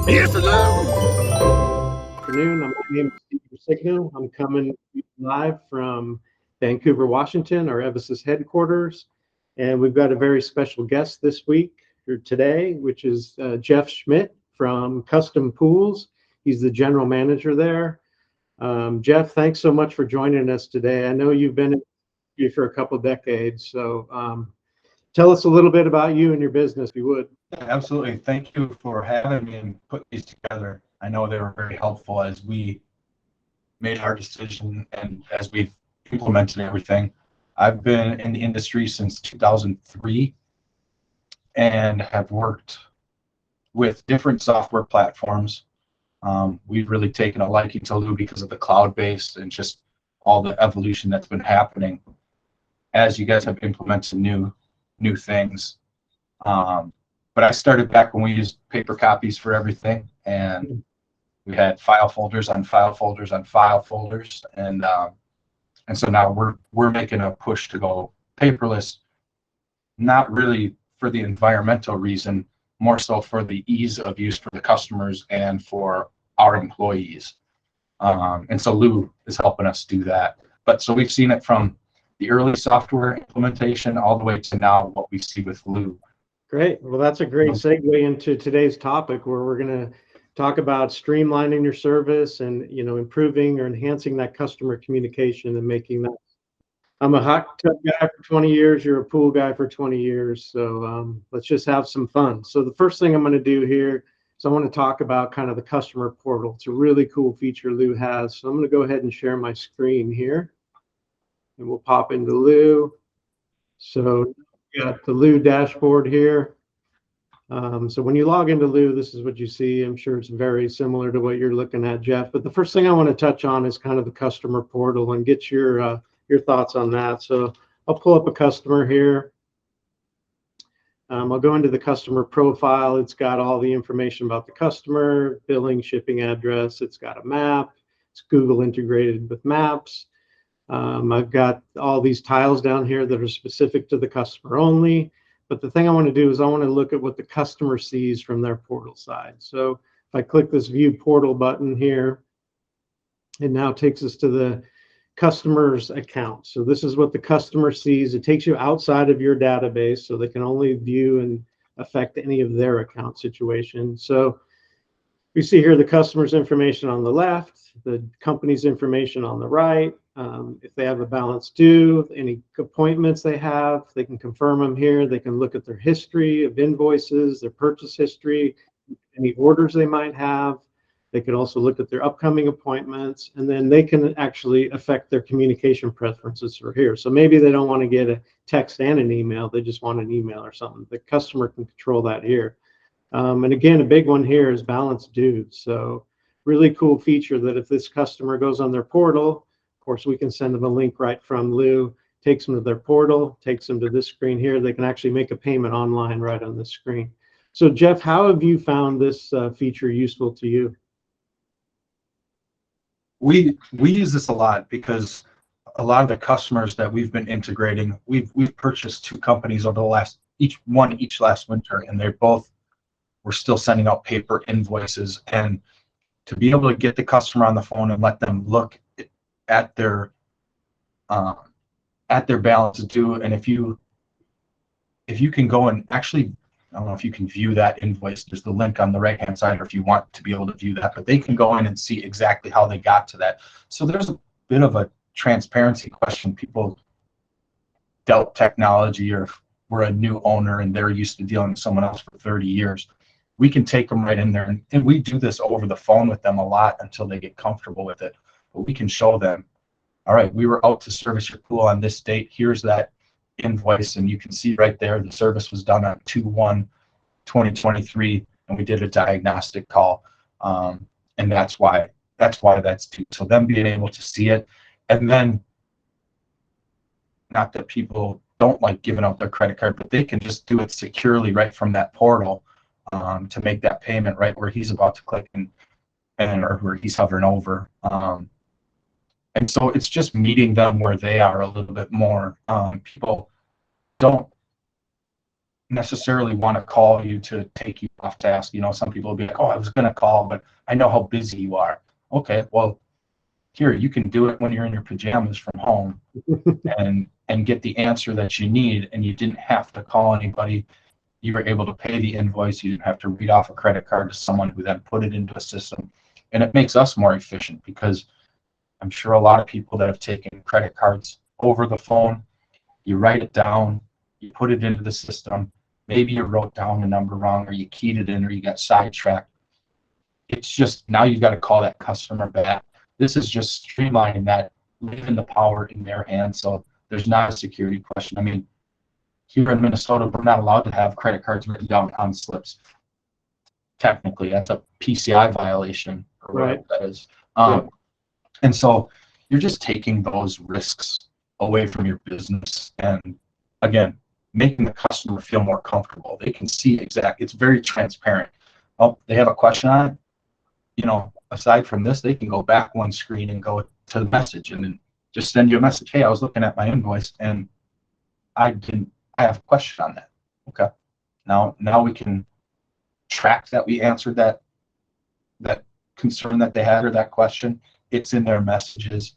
Yes, hello. Afternoon. My name is Steve Signo. I'm coming live from Vancouver, Washington, our Evisys headquarters. And we've got a very special guest this week or today, which is Jeff Schmit from Custom Pools. He's the general manager there. Jeff, thanks so much for joining us today. I know you've been in here for a couple decades, so tell us a little bit about you and your business, if you would. Absolutely. Thank you for having me and putting these together. I know they were very helpful as we made our decision and as we've implemented everything. I've been in the industry since 2003 and have worked with different software platforms. We've really taken a liking to Lou because of the cloud-based and just all the evolution that's been happening as you guys have implemented new things. But I started back when we used paper copies for everything, and we had file folders on file folders on file folders, and so now we're making a push to go paperless, not really for the environmental reason, more so for the ease of use for the customers and for our employees. And so Lou is helping us do that. But so we've seen it from the early software implementation all the way to now what we see with Lou. Great. Well, that's a great segue into today's topic, where we're going to talk about streamlining your service and, improving or enhancing that customer communication and making that. I'm a hot tub guy for 20 years. You're a pool guy for 20 years. So let's just have some fun. So the first thing I'm going to do here is I want to talk about kind of the customer portal. It's a really cool feature Lou has. So I'm going to go ahead and share my screen here, and we'll pop into Lou. So we got the Lou dashboard here. So when you log into Lou, this is what you see. I'm sure it's very similar to what you're looking at, Jeff. But the first thing I want to touch on is kind of the customer portal and get your thoughts on that. So I'll pull up a customer here. I'll go into the customer profile. It's got all the information about the customer, billing, shipping address. It's got a map. It's Google integrated with Maps. I've got all these tiles down here that are specific to the customer only. But the thing I want to do is I want to look at what the customer sees from their portal side. So if I click this View Portal button here, it now takes us to the customer's account. So this is what the customer sees. It takes you outside of your database, so they can only view and affect any of their account situation. So we see here the customer's information on the left, the company's information on the right. If they have a balance due, any appointments they have, they can confirm them here. They can look at their history of invoices, their purchase history, any orders they might have. They can also look at their upcoming appointments, and then they can actually affect their communication preferences for here. So maybe they don't want to get a text and an email. They just want an email or something. The customer can control that here. And again, a big one here is balance due. So really cool feature that if this customer goes on their portal, of course, we can send them a link right from Lou, takes them to their portal, takes them to this screen here. They can actually make a payment online right on this screen. So Jeff, how have you found this feature useful to you? We use this a lot because a lot of the customers that we've been integrating, we've purchased two companies over the last each last winter, and they both were still sending out paper invoices. And to be able to get the customer on the phone and let them look at their balance due, and if you can go and actually, I don't know if you can view that invoice. There's the link on the right hand side, or if you want to be able to view that, but they can go in and see exactly how they got to that. So there's a bit of a transparency question. People dealt technology, or if we're a new owner and they're used to dealing with someone else for 30 years, we can take them right in there, and we do this over the phone with them a lot until they get comfortable with it. But we can show them, all right, we were out to service your pool on this date. Here's that invoice, and you can see right there the service was done on 2/1/2023, and we did a diagnostic call, and that's why that's due. So them being able to see it, and then not that people don't like giving out their credit card, but they can just do it securely right from that portal to make that payment right where he's about to click and or where he's hovering over. And so it's just meeting them where they are a little bit more. People don't necessarily want to call you to take you off task. You know, some people will be like, oh, I was going to call, but I know how busy you are. Okay, well, here, you can do it when you're in your pajamas from home and get the answer that you need, and you didn't have to call anybody. You were able to pay the invoice. You didn't have to read off a credit card to someone who then put it into a system. And it makes us more efficient, because I'm sure a lot of people that have taken credit cards over the phone, you write it down, you put it into the system, maybe you wrote down the number wrong, or you keyed it in, or you got sidetracked. It's just, now you've got to call that customer back. This is just streamlining that, leaving the power in their hands, so there's not a security question. I mean, here in Minnesota, we're not allowed to have credit cards written down on slips. Technically, that's a PCI violation, or whatever that is. And so you're just taking those risks away from your business, and again, making the customer feel more comfortable. They can see it's very transparent. Oh, they have a question on it. You know, aside from this, they can go back one screen and go to the message, and then just send you a message. Hey, I was looking at my invoice and I have a question on that. Okay. Now we can track that we answered that concern that they had, or that question. It's in their messages,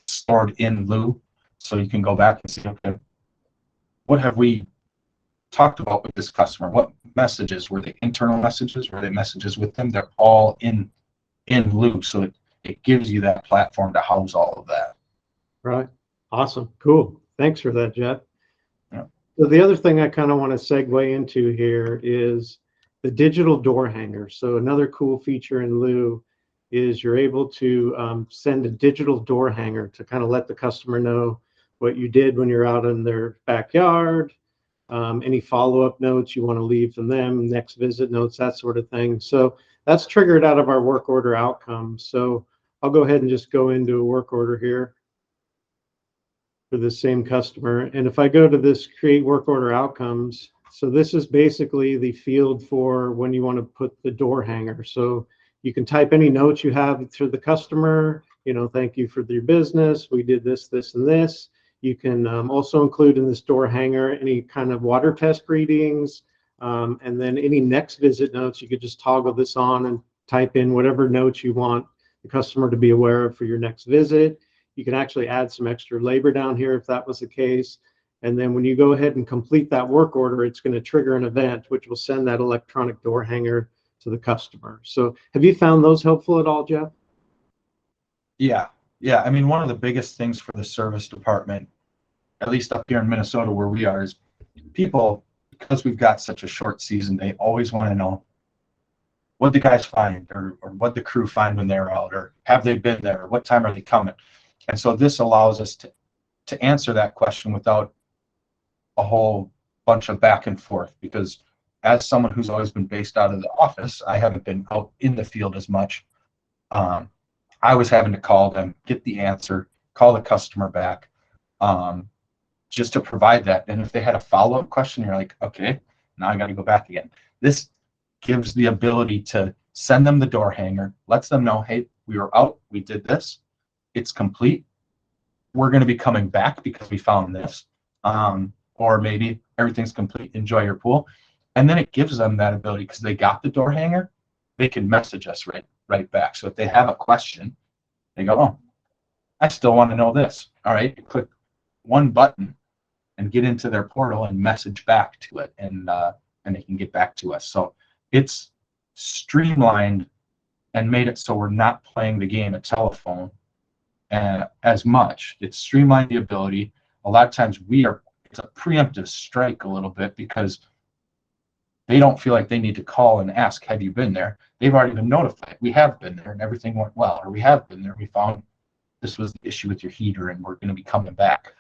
stored in lieu, so you can go back and see, okay, what have we talked about with this customer? What messages were they? Internal messages? Were they messages with them? They're all in lieu, so it gives you that platform to house all of that. Right. Awesome. Cool. Thanks for that, Jeff. Yeah. So the other thing I kind of want to segue into here is the digital door hanger. So another cool feature in Lou is you're able to send a digital door hanger to kind of let the customer know what you did when you're out in their backyard, any follow-up notes you want to leave from them, next visit notes, that sort of thing. So that's triggered out of our work order outcomes. So I'll go ahead and just go into a work order here for the same customer. And if I go to this create work order outcomes, so this is basically the field for when you want to put the door hanger. So you can type any notes you have to the customer, you know, thank you for your business. We did this, this, and this. You can also include in this door hanger any kind of water test readings, and then any next visit notes. You could just toggle this on and type in whatever notes you want the customer to be aware of for your next visit. You can actually add some extra labor down here if that was the case. And then when you go ahead and complete that work order, it's going to trigger an event which will send that electronic door hanger to the customer. So have you found those helpful at all, Jeff? Yeah. I mean, one of the biggest things for the service department, at least up here in Minnesota where we are, is people, because we've got such a short season, they always want to know what the guys find, or what the crew find when they're out, or have they been there, or what time are they coming. And so this allows us to answer that question without a whole bunch of back and forth, because as someone who's always been based out of the office, I haven't been out in the field as much. I was having to call them, get the answer, call the customer back, just to provide that. And if they had a follow-up question, you're like, okay, now I got to go back again. This gives the ability to send them the door hanger, lets them know, hey, we were out, we did this, it's complete. We're going to be coming back because we found this. Or maybe everything's complete, enjoy your pool. And then it gives them that ability, because they got the door hanger, they can message us right back. So if they have a question, they go, oh, I still want to know this. All right, you click one button and get into their portal and message back to it, and they can get back to us. So it's streamlined and made it so we're not playing the game of telephone as much. It's streamlined the ability. A lot of times it's a preemptive strike a little bit, because they don't feel like they need to call and ask, have you been there? They've already been notified. We have been there and everything went well. Or we have been there, we found this was the issue with your heater and we're going to be coming back.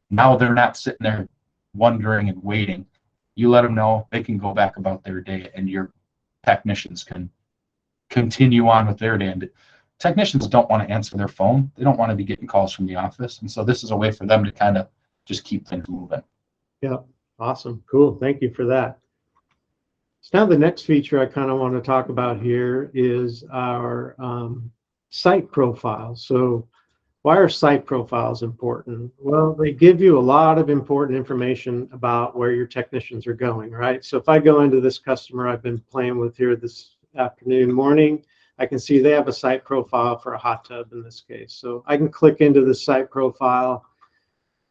Now they're not sitting there wondering and waiting. You let them know, they can go back about their day, and your technicians can continue on with their day. And technicians don't want to answer their phone. They don't want to be getting calls from the office. And so this is a way for them to kind of just keep things moving. Yeah, awesome. Cool. Thank you for that. So now the next feature I kind of want to talk about here is our site profile. So Why are site profiles important? Well, they give you a lot of important information about where your technicians are going, right? So if I go into this customer I've been playing with here this afternoon, morning, I can see they have a site profile for a hot tub in this case. So I can click into the site profile.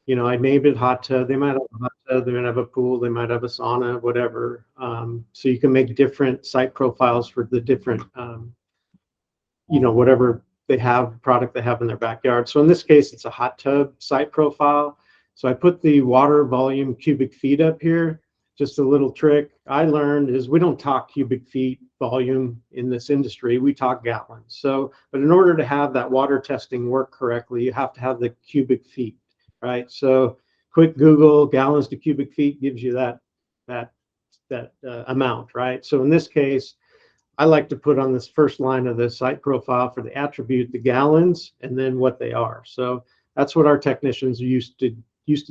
You know, I named it hot tub. They might have a hot tub, they might have a pool, they might have a sauna, whatever. So you can make different site profiles for the different, you know, whatever they have, product they have in their backyard. So in this case, it's a hot tub site profile. So I put the water volume cubic feet up here. Just a little trick I learned is we don't talk cubic feet volume in this industry, we talk gallons. So, but in order to have that water testing work correctly, you have to have the cubic feet, right? So quick Google gallons to cubic feet gives you that amount, right? So in this case, I like to put on this first line of the site profile for the attribute, the gallons, and then what they are. So that's what our technicians are used to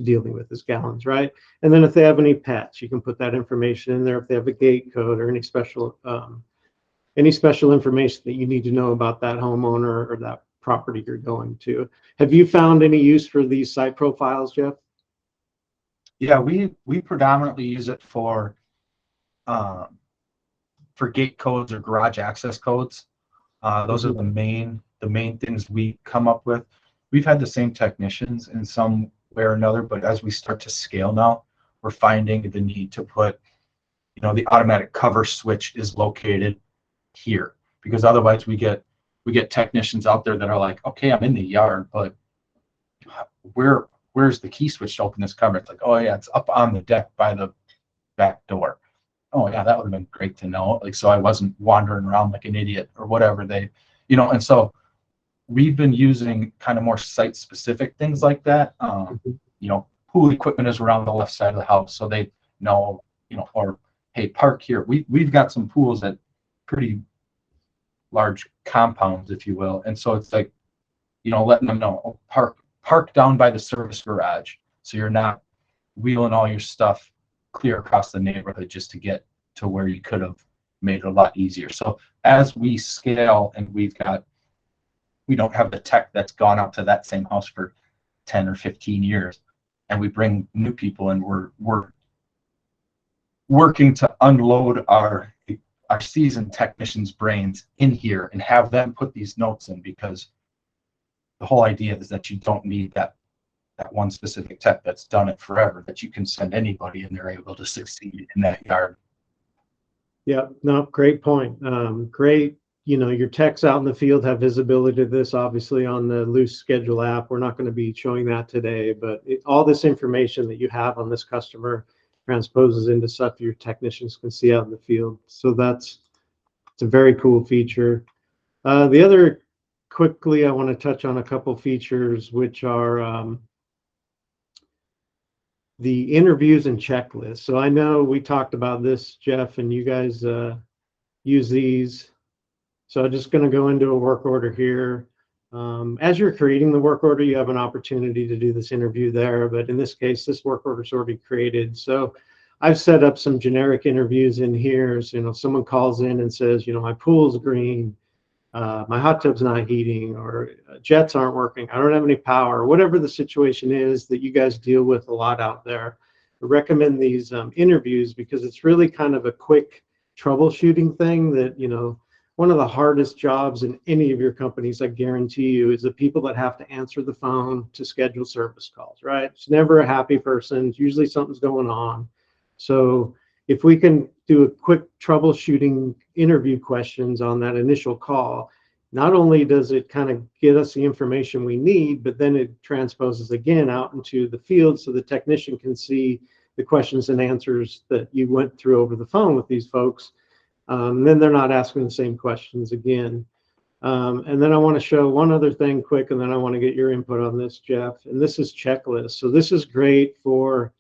dealing with, is gallons, right? And then if they have any pets, you can put that information in there. If they have a gate code or any special information that you need to know about that homeowner or that property you're going to. Have you found any use for these site profiles, Jeff? Yeah, we predominantly use it for gate codes or garage access codes. Those are the main things we come up with. We've had the same technicians in some way or another, but as we start to scale now, we're finding the need to put, you know, the automatic cover switch is located here, because otherwise we get technicians out there that are like, okay, I'm in the yard, but where's the key switch to open this cover? It's like, oh yeah, it's up on the deck by the back door. Oh yeah, that would have been great to know. Like, so I wasn't wandering around like an idiot or whatever they, you know. And so we've been using kind of more site specific things like that. You know, pool equipment is around the left side of the house, so they know, you know, or hey, park here. We've got some pools at pretty large compounds, if you will. And so it's like, you know, letting them know, oh, park down by the service garage, so you're not wheeling all your stuff clear across the neighborhood just to get to where you could have made it a lot easier. So as we scale and we don't have the tech that's gone out to that same house for 10 or 15 years, and we bring new people and we're working to unload our seasoned technicians' brains in here and have them put these notes in, because the whole idea is that you don't need that one specific tech that's done it forever, that you can send anybody and they're able to succeed in that yard. Yeah, no, great point. Great. You know, your techs out in the field have visibility to this, obviously, on the loose schedule app. We're not going to be showing that today, but all this information that you have on this customer transposes into stuff your technicians can see out in the field. So it's a very cool feature. The other, quickly, I want to touch on a couple features, which are the interviews and checklists. So I know we talked about this, Jeff, and you guys use these. So I'm just going to go into a work order here. As you're creating the work order, you have an opportunity to do this interview there, but in this case, this work order is already created. So I've set up some generic interviews in here. So, you know, someone calls in and says, you know, my pool's green, my hot tub's not heating, or jets aren't working, I don't have any power, whatever the situation is that you guys deal with a lot out there. I recommend these interviews because it's really kind of a quick troubleshooting thing that, you know, one of the hardest jobs in any of your companies, I guarantee you, is the people that have to answer the phone to schedule service calls, right? It's never a happy person. It's usually something's going on. So if we can do a quick troubleshooting interview questions on that initial call, not only does it kind of get us the information we need, but then it transposes again out into the field so the technician can see the questions and answers that you went through over the phone with these folks. Then they're not asking the same questions again. And then I want to show one other thing quick, and then I want to get your input on this, Jeff. And this is checklists. So this is great for,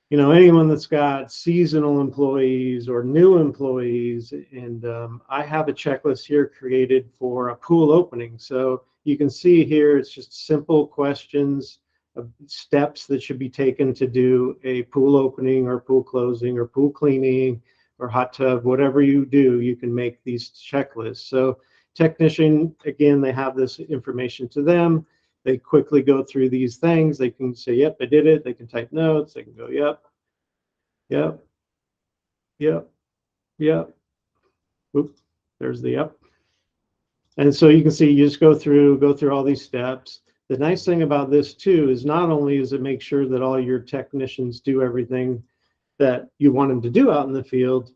you know, anyone that's got seasonal employees or new employees. And I have a checklist here created for a pool opening. So you can see here, it's just simple questions of steps that should be taken to do a pool opening or pool closing or pool cleaning or hot tub. Whatever you do, you can make these checklists. So technician, again, they have this information to them. They quickly go through these things. They can say, yep, I did it. They can type notes. They can go, yep, yep, yep, yep. Oops, there's the yep. And so you can see, you just go through all these steps. The nice thing about this too is not only does it make sure that all your technicians do everything that you want them to do out in the field,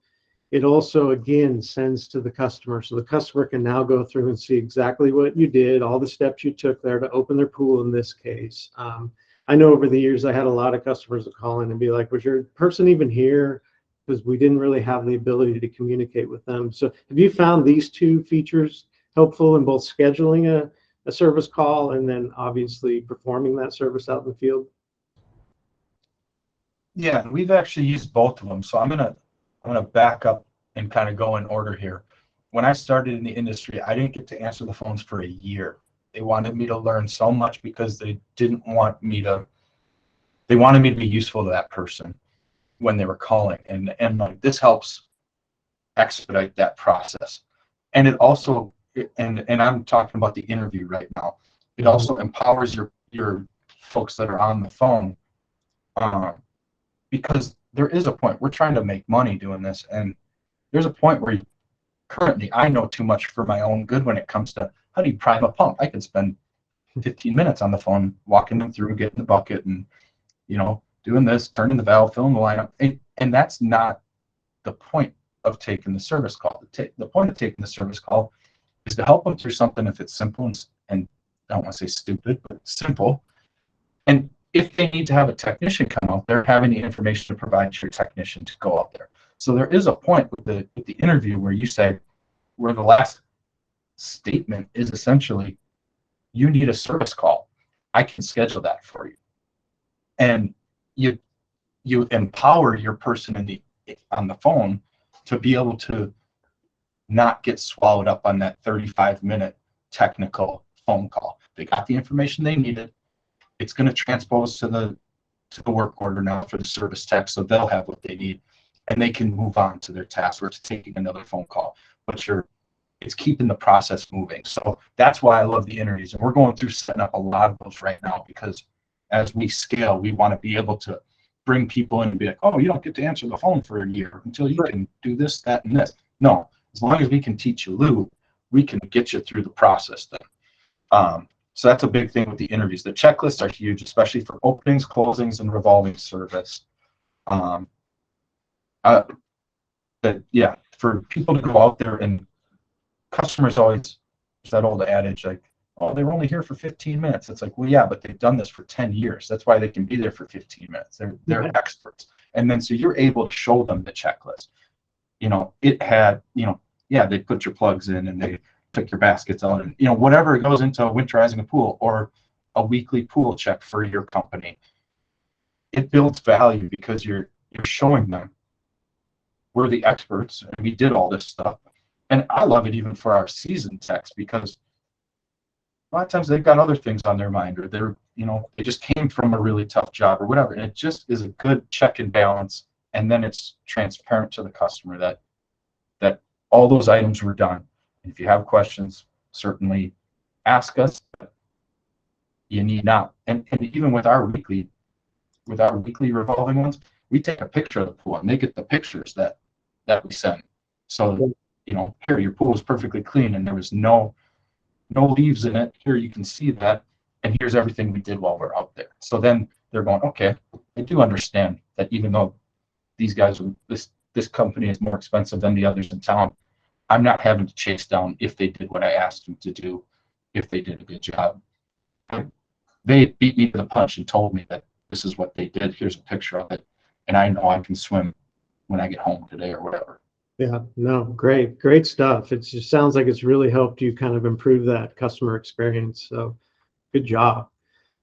it also, again, sends to the customer. So the customer can now go through and see exactly what you did, all the steps you took there to open their pool in this case. I know over the years, I had a lot of customers that call in and be like, was your person even here? Because we didn't really have the ability to communicate with them. So have you found these two features helpful in both scheduling a service call and then obviously performing that service out in the field? Yeah, we've actually used both of them. So I'm gonna back up and kind of go in order here. When I started in the industry, I didn't get to answer the phones for a year. They wanted me to learn so much because they didn't want me to. They wanted me to be useful to that person when they were calling, and like this helps expedite that process. And it also, and I'm talking about the interview right now. It also empowers your folks that are on the phone, because there is a point, we're trying to make money doing this, and there's a point where currently I know too much for my own good when it comes to how do you prime a pump. I could spend 15 minutes on the phone walking them through, getting the bucket, and doing this, turning the valve, filling the lineup, and that's not the point of taking the service call. The point of taking the service call is to help them through something if it's simple and I don't want to say stupid, but simple. And if they need to have a technician come out there, having the information to provide your technician to go out there. So there is a point with the interview where you say, where the last statement is essentially, you need a service call. I can schedule that for you. And you empower your person on the phone to be able to not get swallowed up on that 35-minute technical phone call. They got the information they needed. It's going to transpose to the work order now for the service tech, so they'll have what they need, and they can move on to their task, or it's taking another phone call. But it's keeping the process moving. So that's why I love the interviews, and we're going through setting up a lot of those right now, because as we scale, we want to be able to bring people in and be like, oh, you don't get to answer the phone for a year until you can do this, that, and this. No, as long as we can teach you Lou, we can get you through the process then. So that's a big thing with the interviews. The checklists are huge, especially for openings, closings, and revolving service. Yeah, for people to go out there, and customers always, there's that old adage like, oh, they were only here for 15 minutes. It's like, well, yeah, but they've done this for 10 years. That's why they can be there for 15 minutes. They're experts. And then so you're able to show them the checklist. It had, yeah, they put your plugs in and they took your baskets out, and whatever goes into winterizing a pool or a weekly pool check for your company. It builds value because you're showing them we're the experts and we did all this stuff. And I love it even for our seasoned techs, because a lot of times they've got other things on their mind, or they just came from a really tough job or whatever. And it just is a good check and balance. And then it's transparent to the customer that all those items were done. And if you have questions, certainly ask us. You need not. And even with our weekly revolving ones, we take a picture of the pool and they get the pictures that we send. So, here, your pool is perfectly clean and there was no leaves in it. Here, you can see that. And here's everything we did while we're out there. So then they're going, okay, I do understand that even though these guys, this company is more expensive than the others in town, I'm not having to chase down if they did what I asked them to do, if they did a good job. They beat me to the punch and told me that this is what they did. Here's a picture of it. And I know I can swim when I get home today or whatever. Yeah, no, great stuff. It just sounds like it's really helped you kind of improve that customer experience. So good job.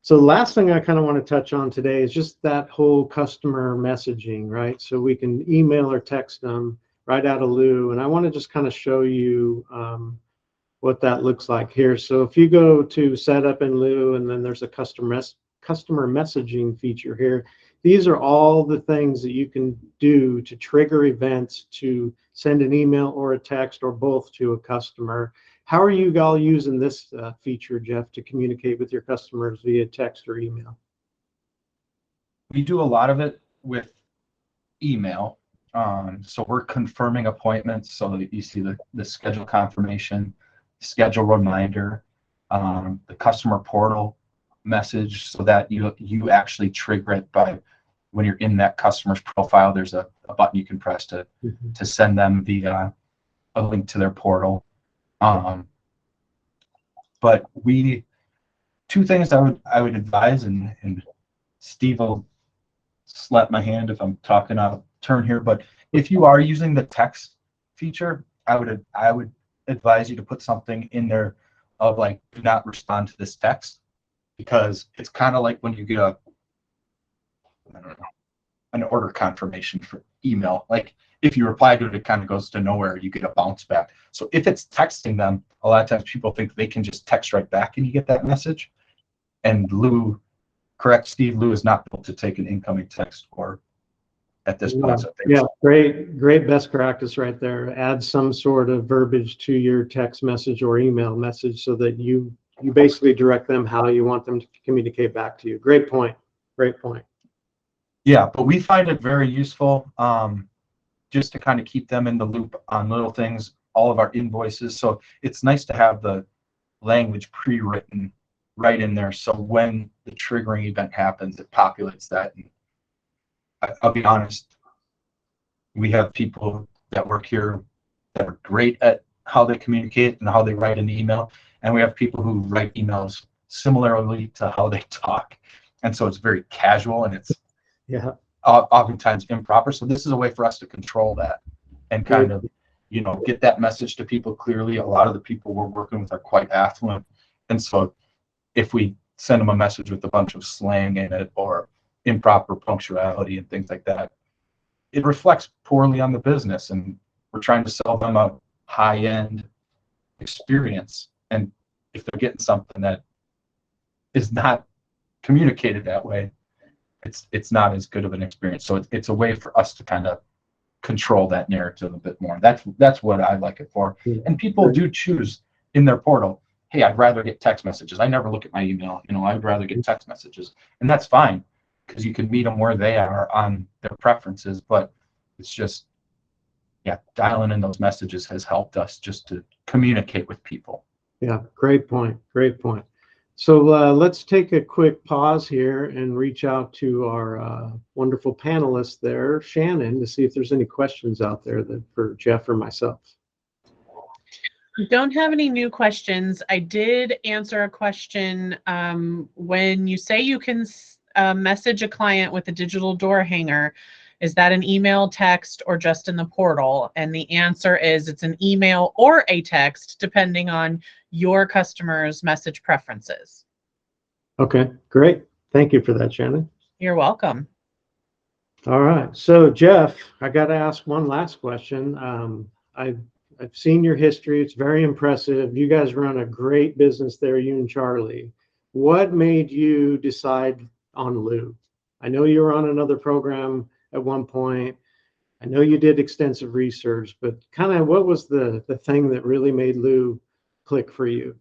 So the last thing I kind of want to touch on today is just that whole customer messaging, right? So we can email or text them right out of Lou. And I want to just kind of show you what that looks like here. So if you go to setup in Lou, and then there's a customer messaging feature here. These are all the things that you can do to trigger events to send an email or a text or both to a customer. How are you all using this feature, Jeff, to communicate with your customers via text or email? We do a lot of it with email. So we're confirming appointments so that you see the schedule confirmation, schedule reminder, the customer portal message, so that you actually trigger it by when you're in that customer's profile. There's a button you can press to send them a link to their portal. But two things I would advise, and Steve will slap my hand if I'm talking out of turn here, but if you are using the text feature, I would advise you to put something in there of like, do not respond to this text, because it's kind of like when you get I don't know, an order confirmation for email. Like if you reply to it, it kind of goes to nowhere. You get a bounce back. So if it's texting them, a lot of times people think they can just text right back and you get that message. And Lou, correct, Steve, Lou is not able to take an incoming text or at this point. Yeah, great best practice right there. Add some sort of verbiage to your text message or email message so that you basically direct them how you want them to communicate back to you. Great point. Great point. Yeah, but we find it very useful just to kind of keep them in the loop on little things, all of our invoices. So it's nice to have the language pre-written right in there. So when the triggering event happens, it populates that. And I'll be honest, we have people that work here that are great at how they communicate and how they write an email. And we have people who write emails similarly to how they talk. And so it's very casual and it's oftentimes improper. So this is a way for us to control that and kind of, get that message to people clearly. A lot of the people we're working with are quite affluent. And so if we send them a message with a bunch of slang in it or improper punctuality and things like that, it reflects poorly on the business. And we're trying to sell them a high-end experience. And if they're getting something that is not communicated that way, it's not as good of an experience. So it's a way for us to kind of control that narrative a bit more. That's what I like it for. And people do choose in their portal, hey, I'd rather get text messages. I never look at my email. I'd rather get text messages. And that's fine, because you can meet them where they are on their preferences. But it's just, dialing in those messages has helped us just to communicate with people. Yeah, great point. Great point. So let's take a quick pause here and reach out to our wonderful panelists there, Shannon, to see if there's any questions out there for Jeff or myself. Don't have any new questions. I did answer a question. When you say you can message a client with a digital door hanger, is that an email, text, or just in the portal? And the answer is it's an email or a text, depending on your customer's message preferences. Okay, great. Thank you for that, Shannon. You're welcome. All right. So, Jeff, I got to ask one last question. I've seen your history. It's very impressive. You guys run a great business there, you and Charlie. What made you decide on Lou? I know you were on another program at one point. I know you did extensive research, but kind of what was the thing that really made Lou click for you?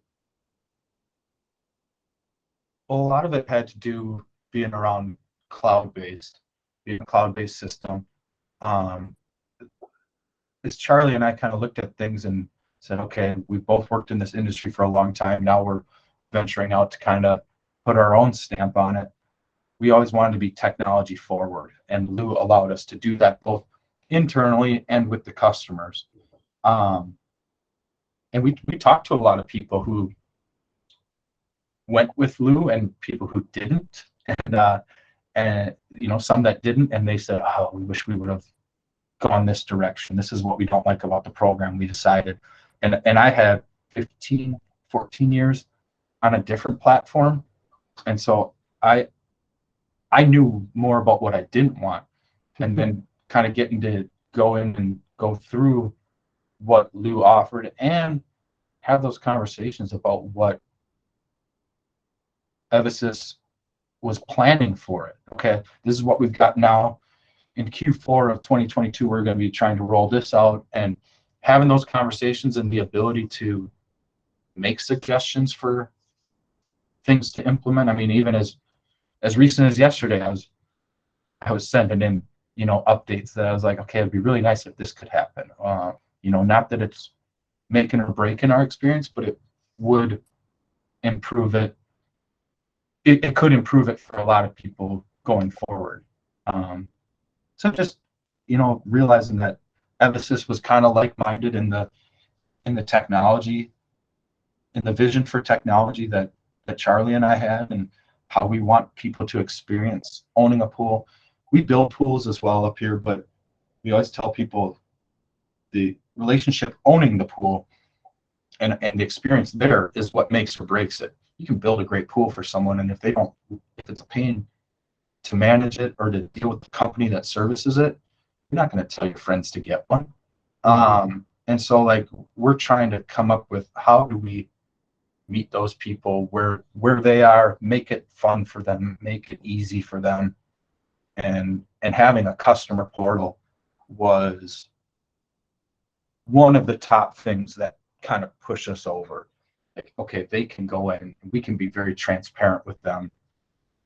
Well, a lot of it had to do being around cloud-based, being a cloud-based system. As Charlie and I kind of looked at things and said, okay, we've both worked in this industry for a long time. Now we're venturing out to kind of put our own stamp on it. We always wanted to be technology forward, and Lou allowed us to do that both internally and with the customers. And we talked to a lot of people who went with Lou and people who didn't, and some that didn't, and they said, oh, we wish we would have gone this direction. This is what we don't like about the program. We decided, and I had 14 years on a different platform, and so I knew more about what I didn't want, and then kind of getting to go in and go through what Lou offered and have those conversations about what Evisys was planning for it. Okay, this is what we've got now. In Q4 of 2022, we're going to be trying to roll this out, and having those conversations and the ability to make suggestions for things to implement. I mean, even as recent as yesterday, I was sending in, you know, updates that I was like, okay, it'd be really nice if this could happen. You know, not that it's making or breaking our experience, but it would improve it. It could improve it for a lot of people going forward. So just, you know, realizing that Evisys was kind of like-minded in the technology, in the vision for technology that Charlie and I had, and how we want people to experience owning a pool. We build pools as well up here, but we always tell people the relationship owning the pool and the experience there is what makes or breaks it. You can build a great pool for someone, and if it's a pain to manage it or to deal with the company that services it, you're not going to tell your friends to get one. And so, like, we're trying to come up with how do we meet those people where they are, make it fun for them, make it easy for them. And having a customer portal was one of the top things that kind of push us over. Like, okay, they can go in, we can be very transparent with them,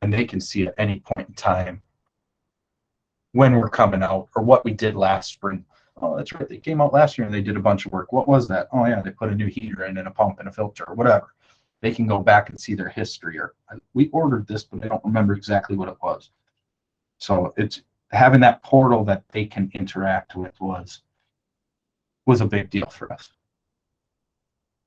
and they can see at any point in time when we're coming out or what we did last spring. Oh, that's right, they came out last year and they did a bunch of work. What was that? Oh yeah, they put a new heater in and a pump and a filter or whatever. They can go back and see their history, or we ordered this, but I don't remember exactly what it was. So it's having that portal that they can interact with was a big deal for us.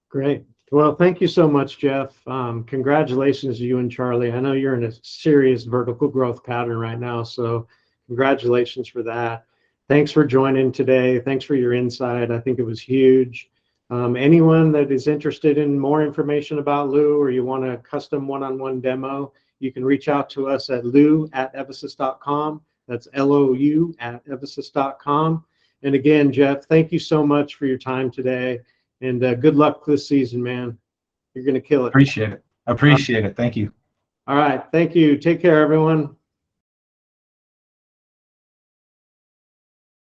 Great. Well, thank you so much, Jeff. Congratulations to you and Charlie. I know you're in a serious vertical growth pattern right now, so congratulations for that. Thanks for joining today. Thanks for your insight. I think it was huge. Anyone that is interested in more information about Lou, or you want a custom one-on-one demo, you can reach out to us at lou@evisys.com. That's LOU@evisys.com. And again, Jeff, thank you so much for your time today. And good luck this season, man. You're going to kill it. Appreciate it. Appreciate it. Thank you. All right. Thank you. Take care, everyone.